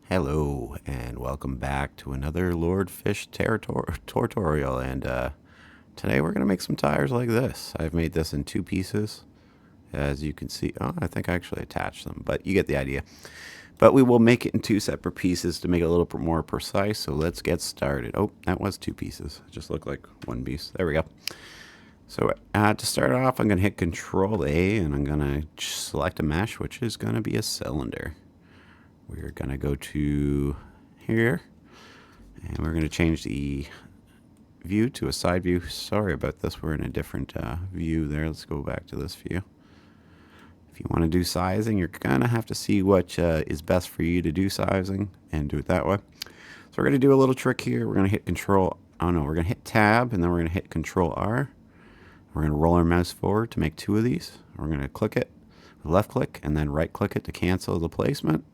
Hello and welcome back to another lordfish tutorial, and today we're going to make some tires like this. I've made this in two pieces, as you can see. Oh, I think I actually attached them, but you get the idea. But we will make it in two separate pieces to make it a little bit more precise, so let's get started. Oh, that was two pieces. It just looked like one piece. There we go. So to start off, I'm going to hit Control A, and I'm going to select a mesh, which is going to be a cylinder. We're going to go to here, and we're going to change the view to a side view. Sorry about this, we're in a different view there. Let's go back to this view. If you want to do sizing, you're going to have to see what is best for you to do sizing and do it that way. So we're going to do a little trick here. We're going to hit we're going to hit Tab, and then we're going to hit Control R. We're going to roll our mouse forward to make two of these. We're going to click it, left click, and then right click it to cancel the placement.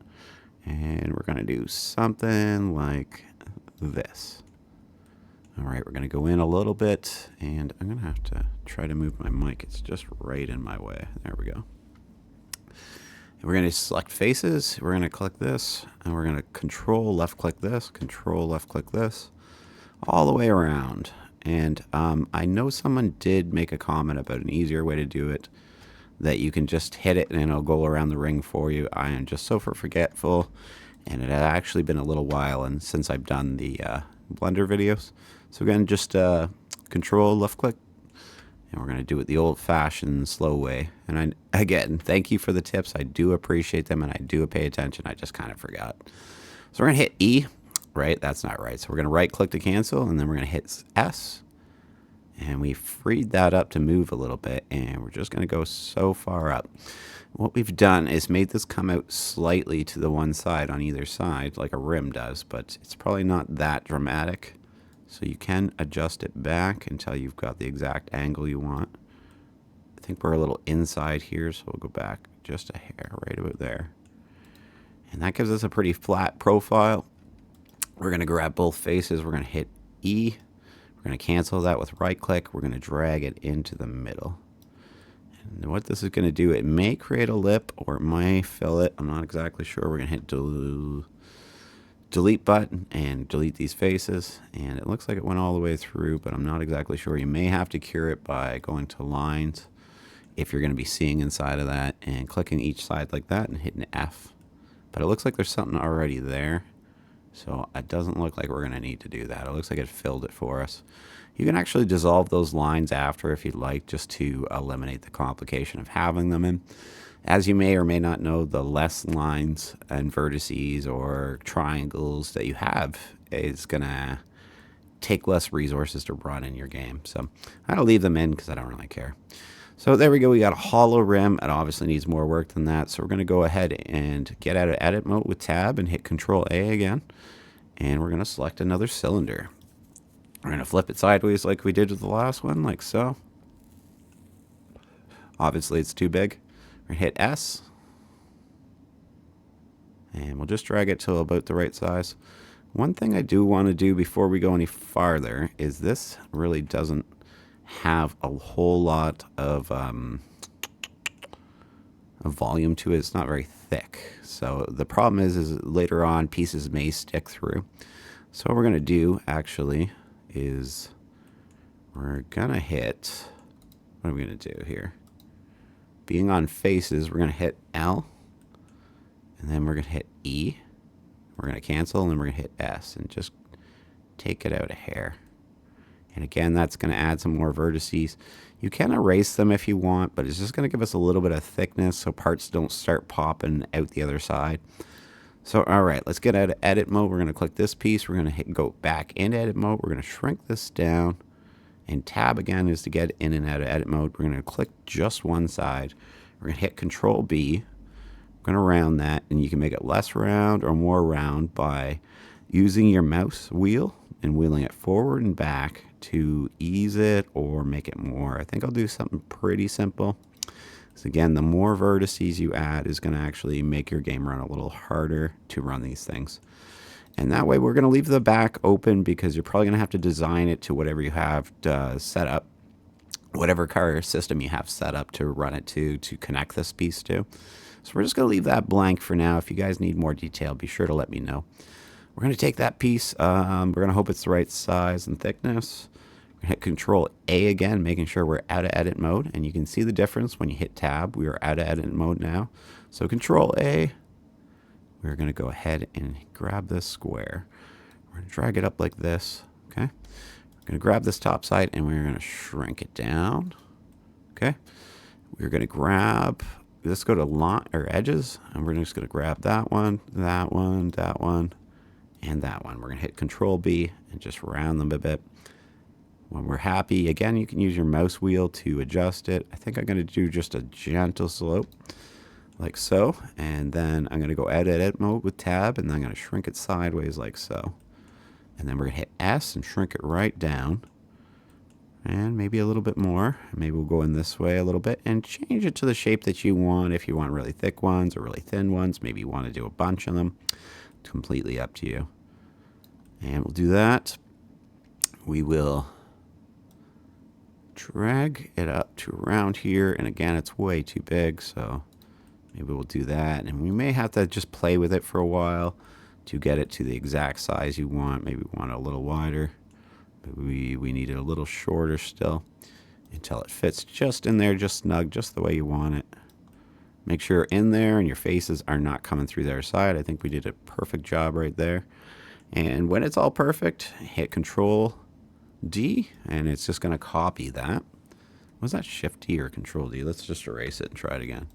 And we're going to do something like this. All right, we're going to go in a little bit, and I'm going to have to try to move my mic. It's just right in my way. There we go. And we're going to select faces. We're going to click this, and we're going to control left click this, control left click this, all the way around. And I know someone did make a comment about an easier way to do it, that you can just hit it and it'll go around the ring for you. I am just so forgetful, and it had actually been a little while and since I've done the Blender videos. So again, just control left click, and we're going to do it the old-fashioned slow way. And again, thank you for the tips. I do appreciate them, and I do pay attention. I just kind of forgot. So we're going to hit E. Right, that's not right. So we're going to right click to cancel, and then we're going to hit S. And we freed that up to move a little bit, and we're just going to go so far up. What we've done is made this come out slightly to the one side on either side, like a rim does, but it's probably not that dramatic. So you can adjust it back until you've got the exact angle you want. I think we're a little inside here, so we'll go back just a hair right about there. And that gives us a pretty flat profile. We're going to grab both faces. We're going to hit E. We're going to cancel that with right click. We're going to drag it into the middle. And what this is going to do, it may create a lip or it might fill it. I'm not exactly sure. We're going to hit delete button and delete these faces. And it looks like it went all the way through, but I'm not exactly sure. You may have to cure it by going to lines if you're going to be seeing inside of that and clicking each side like that and hitting F. But it looks like there's something already there. So it doesn't look like we're going to need to do that. It looks like it filled it for us. You can actually dissolve those lines after if you'd like, just to eliminate the complication of having them in. As you may or may not know, the less lines and vertices or triangles that you have is going to take less resources to run in your game. So I'll leave them in because I don't really care. So there we go. We got a hollow rim. It obviously needs more work than that. So we're going to go ahead and get out of edit mode with Tab and hit Control A again. And we're going to select another cylinder. We're going to flip it sideways like we did with the last one, like so. Obviously it's too big. We're going to hit S. And we'll just drag it to about the right size. One thing I do want to do before we go any farther is this really doesn't have a whole lot of volume to it. It's not very thick. So the problem is later on pieces may stick through. So what we're going to do actually is we're going to hit, what are we going to do here? Being on faces, we're going to hit L, and then we're going to hit E. We're going to cancel, and then we're going to hit S and just take it out a hair. And again, that's going to add some more vertices. You can erase them if you want, but it's just going to give us a little bit of thickness so parts don't start popping out the other side. So, all right, let's get out of edit mode. We're going to click this piece. We're going to hit go back into edit mode. We're going to shrink this down. And Tab again is to get in and out of edit mode. We're going to click just one side. We're going to hit Control B. We're going to round that, and you can make it less round or more round by using your mouse wheel and wheeling it forward and back to ease it or make it more. I think I'll do something pretty simple. So again, the more vertices you add is going to actually make your game run a little harder to run these things. And that way we're going to leave the back open because you're probably going to have to design it to whatever you have set up, whatever car system you have set up to run it to connect this piece to. So we're just going to leave that blank for now. If you guys need more detail, be sure to let me know. We're going to take that piece. We're going to hope it's the right size and thickness. We're going to hit Control A again, making sure we're out of edit mode. And you can see the difference when you hit Tab. We are out of edit mode now. So Control A. We're going to go ahead and grab this square. We're going to drag it up like this. Okay. We're going to grab this top side and we're going to shrink it down. Okay. We're going to grab, let's go to line or edges, and we're just going to grab that one, that one, that one, and that one. We're going to hit Control B and just round them a bit. When we're happy, again, you can use your mouse wheel to adjust it. I think I'm going to do just a gentle slope, like so. And then I'm going to go edit mode with Tab, and then I'm going to shrink it sideways like so. And then we're going to hit S and shrink it right down. And maybe a little bit more. Maybe we'll go in this way a little bit and change it to the shape that you want. If you want really thick ones or really thin ones, maybe you want to do a bunch of them. It's completely up to you. And we'll do that. We will drag it up to around here. And again, it's way too big, so maybe we'll do that. And we may have to just play with it for a while to get it to the exact size you want. Maybe we want it a little wider. We need it a little shorter still until it fits just in there, just snug, just the way you want it. Make sure you're in there and your faces are not coming through their side. I think we did a perfect job right there. And when it's all perfect, hit Control D and it's just going to copy that. Was that Shift D or Control D? Let's just erase it and try it again.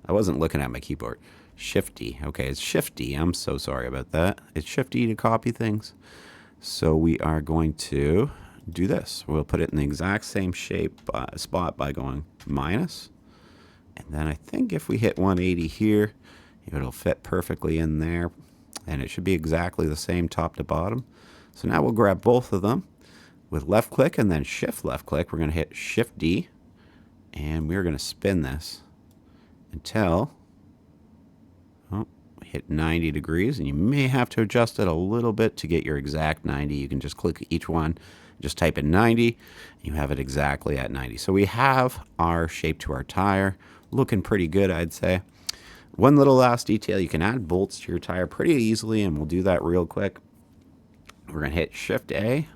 I wasn't looking at my keyboard. Shift D. Okay, it's Shift D. I'm so sorry about that. It's Shift D to copy things. So we are going to do this. We'll put it in the exact same shape spot by going minus. And then I think if we hit 180 here, it'll fit perfectly in there. And it should be exactly the same top to bottom. So now we'll grab both of them with left click and then shift left click. We're going to hit Shift D. And we're going to spin this until hit 90 degrees, and you may have to adjust it a little bit to get your exact 90. You can just click each one, just type in 90, and you have it exactly at 90. So we have our shape to our tire, looking pretty good, I'd say. One little last detail, you can add bolts to your tire pretty easily, and we'll do that real quick. We're going to hit Shift A,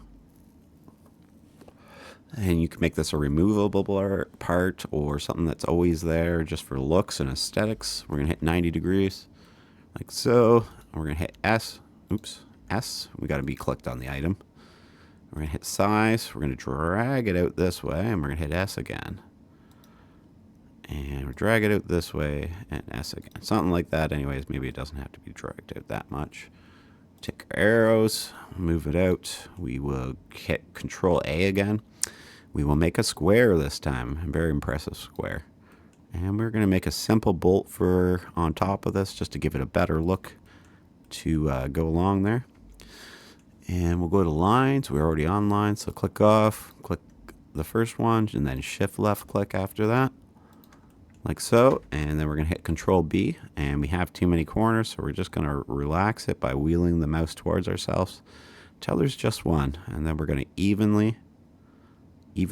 and you can make this a removable part or something that's always there just for looks and aesthetics. We're going to hit 90 degrees. Like so. We're going to hit S. Oops. S. We got to be clicked on the item. We're going to hit size. We're going to drag it out this way. And we're going to hit S again. And we'll drag it out this way. And S again. Something like that. Anyways, maybe it doesn't have to be dragged out that much. Take our arrows. Move it out. We will hit Control A again. We will make a square this time. A very impressive square. And we're going to make a simple bolt for on top of this just to give it a better look to go along there. And we'll go to lines. We're already on lines, so click off, click the first one, and then shift left click after that, like so. And then we're going to hit Control B, and we have too many corners, so we're just going to relax it by wheeling the mouse towards ourselves till there's just one. And then we're going to even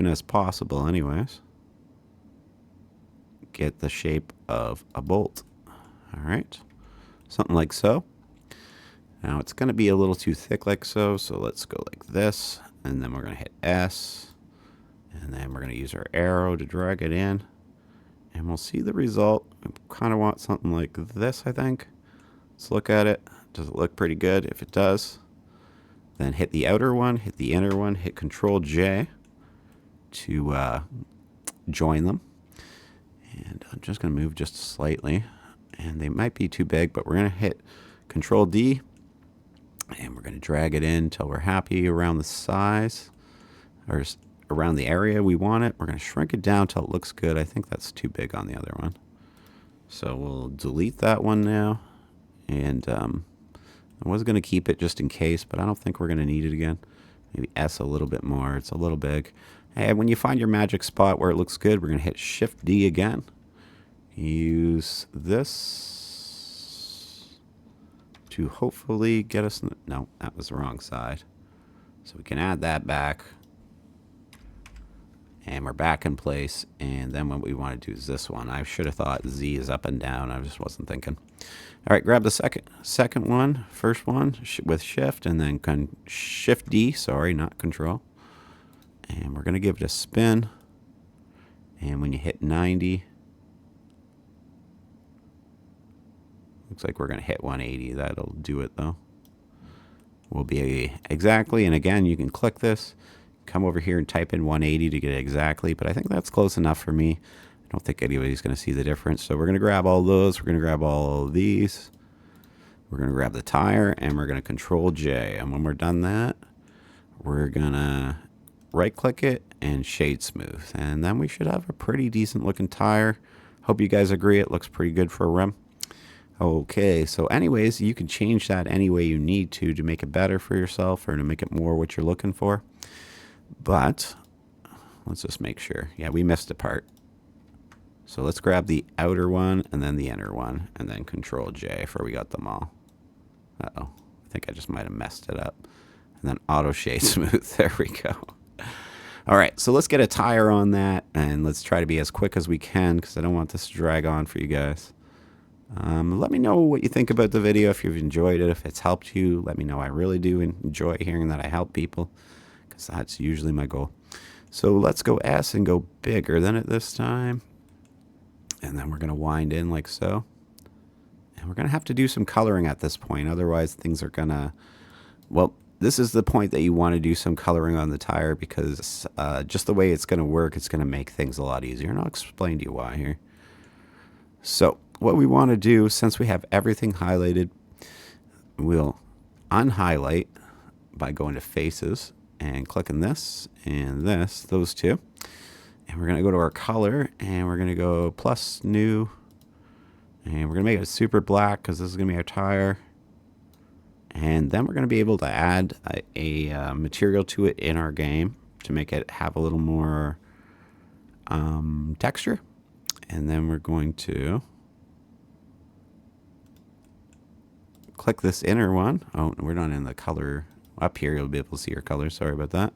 as possible anyways, get the shape of a bolt. All right, something like so. Now it's going to be a little too thick like so, so let's go like this, and then we're going to hit S, and then we're going to use our arrow to drag it in, and we'll see the result. We kind of want something like this, I think. Let's look at it. Does it look pretty good? If it does, then hit the outer one, hit the inner one, hit Control J to join them. And I'm just going to move just slightly. And they might be too big, but we're going to hit Control D. And we're going to drag it in until we're happy around the size. Or around the area we want it. We're going to shrink it down until it looks good. I think that's too big on the other one. So we'll delete that one now. And I was going to keep it just in case, but I don't think we're going to need it again. Maybe S a little bit more. It's a little big. And when you find your magic spot where it looks good, we're going to hit Shift D again. Use this to hopefully get us... No, that was the wrong side. So we can add that back. And we're back in place. And then what we want to do is this one. I should have thought Z is up and down. I just wasn't thinking. All right, grab the second one, first one with shift, and then shift D, sorry, not control. And we're going to give it a spin. And when you hit 90, looks like we're going to hit 180. That'll do it, though. Will be exactly, and again, you can click this, come over here and type in 180 to get it exactly, but I think that's close enough for me. I don't think anybody's going to see the difference. So we're going to grab all those. We're going to grab all of these. We're going to grab the tire, and we're going to Control J. And when we're done that, we're going to right-click it and shade smooth. And then we should have a pretty decent looking tire. Hope you guys agree. It looks pretty good for a rim. Okay, so anyways, you can change that any way you need to make it better for yourself or to make it more what you're looking for. But let's just make sure. Yeah, we missed a part. So let's grab the outer one and then the inner one and then Control J for we got them all. Uh-oh, I think I just might have messed it up. And then auto shade smooth. There we go. All right, so let's get a tire on that and let's try to be as quick as we can because I don't want this to drag on for you guys. Let me know what you think about the video, if you've enjoyed it, if it's helped you. Let me know. I really do enjoy hearing that I help people because that's usually my goal. So let's go S and go bigger than it this time. And then we're going to wind in like so. And we're going to have to do some coloring at this point. Otherwise, things are going to, well, this is the point that you want to do some coloring on the tire because just the way it's going to work, it's going to make things a lot easier. And I'll explain to you why here. So what we want to do, since we have everything highlighted, we'll unhighlight by going to faces and clicking this and this, those two. And we're going to go to our color and we're going to go plus new. And we're going to make it super black because this is going to be our tire. And then we're going to be able to add a material to it in our game to make it have a little more texture. And then we're going to click this inner one. Oh, we're not in the color. Up here, you'll be able to see your color. Sorry about that.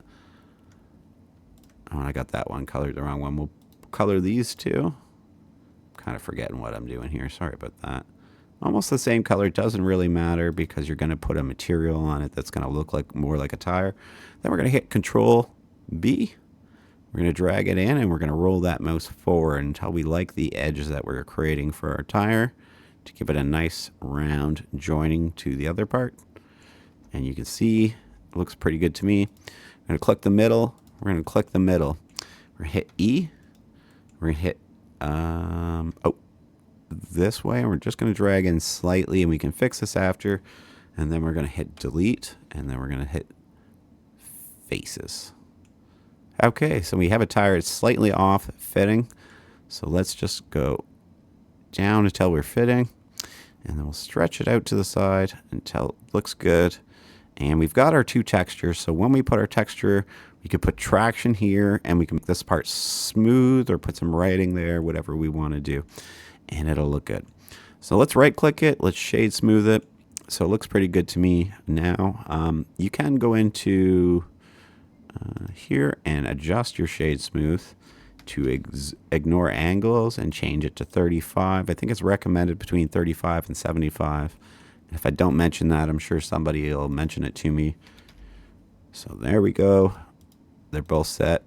Oh, I got that one colored the wrong one. We'll color these two. Kind of forgetting what I'm doing here. Sorry about that. Almost the same color. Doesn't really matter because you're going to put a material on it that's going to look like more like a tire. Then we're going to hit Control B. We're going to drag it in and we're going to roll that mouse forward until we like the edges that we're creating for our tire to give it a nice round joining to the other part. And you can see it looks pretty good to me. I'm going to click the middle. We're going to click the middle. We're going to hit E. We're going to hit this way. And we're just going to drag in slightly and we can fix this after. And then we're going to hit delete and then we're going to hit faces. Okay, so we have a tire that's slightly off fitting. So let's just go down until we're fitting. And then we'll stretch it out to the side until it looks good. And we've got our two textures. So when we put our texture, we could put traction here and we can make this part smooth or put some writing there, whatever we want to do. And it'll look good. So let's right click it. Let's shade smooth it. So it looks pretty good to me now. You can go into here and adjust your shade smooth to ignore angles and change it to 35. I think it's recommended between 35 and 75. If I don't mention that, I'm sure somebody will mention it to me. So there we go. They're both set.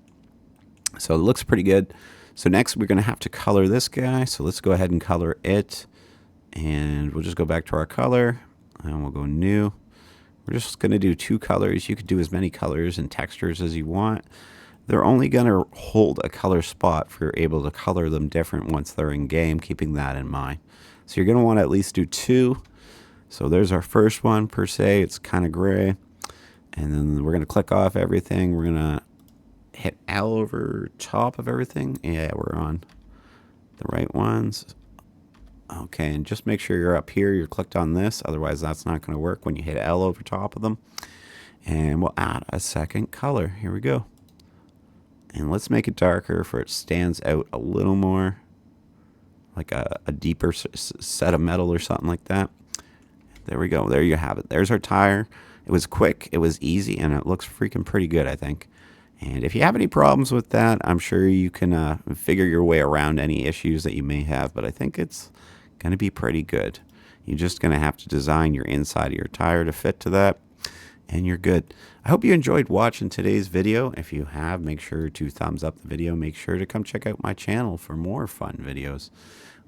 So it looks pretty good. So next we're going to have to color this guy. So let's go ahead and color it. And we'll just go back to our color and we'll go new. We're just going to do two colors. You could do as many colors and textures as you want. They're only going to hold a color spot if you're able to color them different once they're in game, keeping that in mind. So you're going to want to at least do two. So there's our first one per se. It's kind of gray. And then we're going to click off everything. We're going to hit L over top of everything. Yeah, we're on the right ones. Okay, and just make sure you're up here. You're clicked on this. Otherwise, that's not going to work when you hit L over top of them. And we'll add a second color. Here we go. And let's make it darker for it stands out a little more. Like a deeper set of metal or something like that. There we go. There you have it. There's our tire. It was quick. It was easy. And it looks freaking pretty good, I think. And if you have any problems with that, I'm sure you can figure your way around any issues that you may have, but I think it's going to be pretty good. You're just going to have to design your inside of your tire to fit to that, and you're good. I hope you enjoyed watching today's video. If you have, make sure to thumbs up the video. Make sure to come check out my channel for more fun videos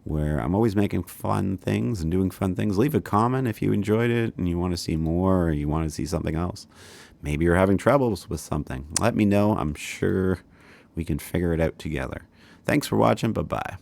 where I'm always making fun things and doing fun things. Leave a comment if you enjoyed it and you want to see more or you want to see something else. Maybe you're having troubles with something. Let me know. I'm sure we can figure it out together. Thanks for watching. Bye-bye.